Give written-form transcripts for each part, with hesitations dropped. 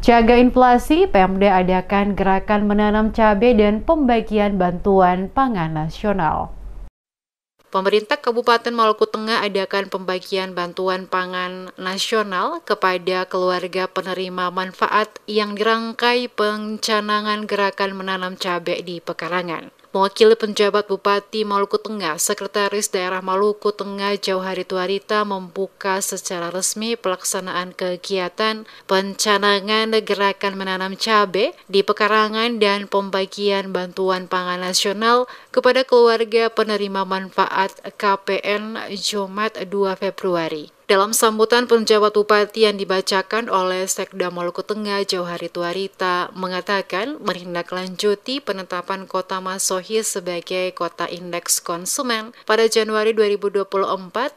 Jaga inflasi, Pemda adakan gerakan menanam cabai dan pembagian bantuan pangan nasional. Pemerintah Kabupaten Maluku Tengah adakan pembagian bantuan pangan nasional kepada keluarga penerima manfaat yang dirangkai pencanangan gerakan menanam cabai di pekarangan. Mewakili penjabat Bupati Maluku Tengah, Sekretaris Daerah Maluku Tengah Jauhari Tuarita membuka secara resmi pelaksanaan kegiatan pencanangan gerakan menanam cabai di pekarangan dan pembagian bantuan pangan nasional kepada keluarga penerima manfaat KPN Jumat 2 Februari. Dalam sambutan penjabat Bupati yang dibacakan oleh Sekda Maluku Tengah Jauhari Tuarita mengatakan menindaklanjuti penetapan Kota Masohi sebagai Kota Indeks Konsumen pada Januari 2024,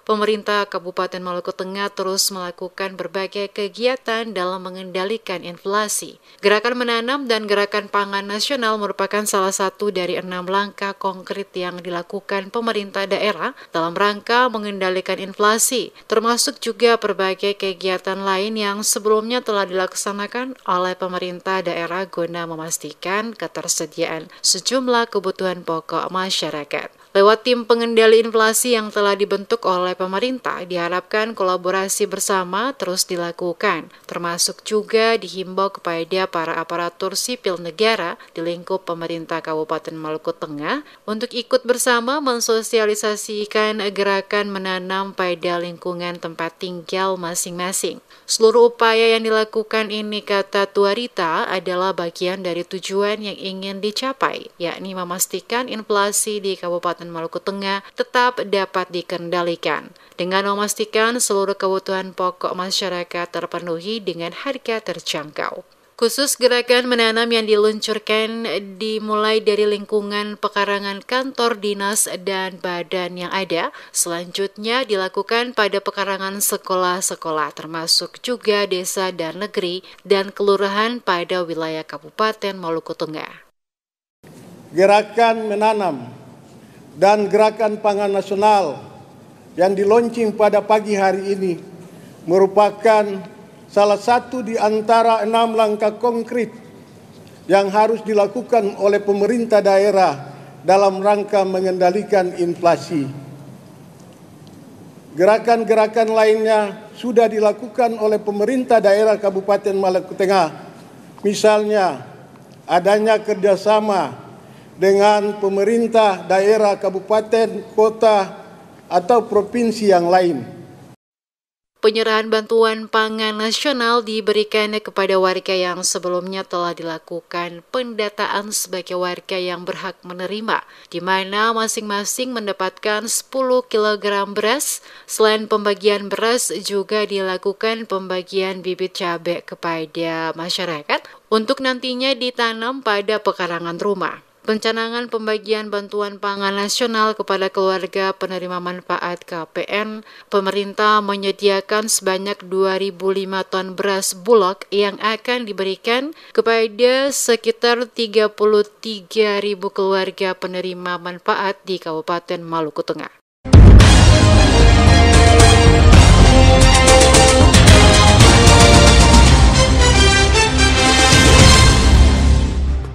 pemerintah Kabupaten Maluku Tengah terus melakukan berbagai kegiatan dalam mengendalikan inflasi. Gerakan menanam dan gerakan pangan nasional merupakan salah satu dari 6 langkah konkret yang dilakukan pemerintah daerah dalam rangka mengendalikan inflasi, termasuk juga berbagai kegiatan lain yang sebelumnya telah dilaksanakan oleh pemerintah daerah guna memastikan ketersediaan sejumlah kebutuhan pokok masyarakat. Lewat tim pengendali inflasi yang telah dibentuk oleh pemerintah, diharapkan kolaborasi bersama terus dilakukan, termasuk juga dihimbau kepada para aparatur sipil negara di lingkup pemerintah Kabupaten Maluku Tengah untuk ikut bersama mensosialisasikan gerakan menanam pada lingkungan tempat tinggal masing-masing. Seluruh upaya yang dilakukan ini, kata Tuarita, adalah bagian dari tujuan yang ingin dicapai, yakni memastikan inflasi di Kabupaten Maluku Tengah tetap dapat dikendalikan dengan memastikan seluruh kebutuhan pokok masyarakat terpenuhi dengan harga terjangkau. Khusus gerakan menanam yang diluncurkan dimulai dari lingkungan pekarangan kantor dinas dan badan yang ada, selanjutnya dilakukan pada pekarangan sekolah-sekolah termasuk juga desa dan negeri dan kelurahan pada wilayah Kabupaten Maluku Tengah. Gerakan menanam dan gerakan pangan nasional yang dilaunching pada pagi hari ini merupakan salah satu di antara 6 langkah konkret yang harus dilakukan oleh pemerintah daerah dalam rangka mengendalikan inflasi. Gerakan-gerakan lainnya sudah dilakukan oleh pemerintah daerah Kabupaten Maluku Tengah, misalnya adanya kerjasama dengan pemerintah daerah, kabupaten, kota, atau provinsi yang lain. Penyerahan bantuan pangan nasional diberikan kepada warga yang sebelumnya telah dilakukan pendataan sebagai warga yang berhak menerima, di mana masing-masing mendapatkan 10 kg beras. Selain pembagian beras, juga dilakukan pembagian bibit cabai kepada masyarakat untuk nantinya ditanam pada pekarangan rumah. Pencanangan pembagian bantuan pangan nasional kepada keluarga penerima manfaat KPN, pemerintah menyediakan sebanyak 2.005 ton beras bulog yang akan diberikan kepada sekitar 33.000 keluarga penerima manfaat di Kabupaten Maluku Tengah.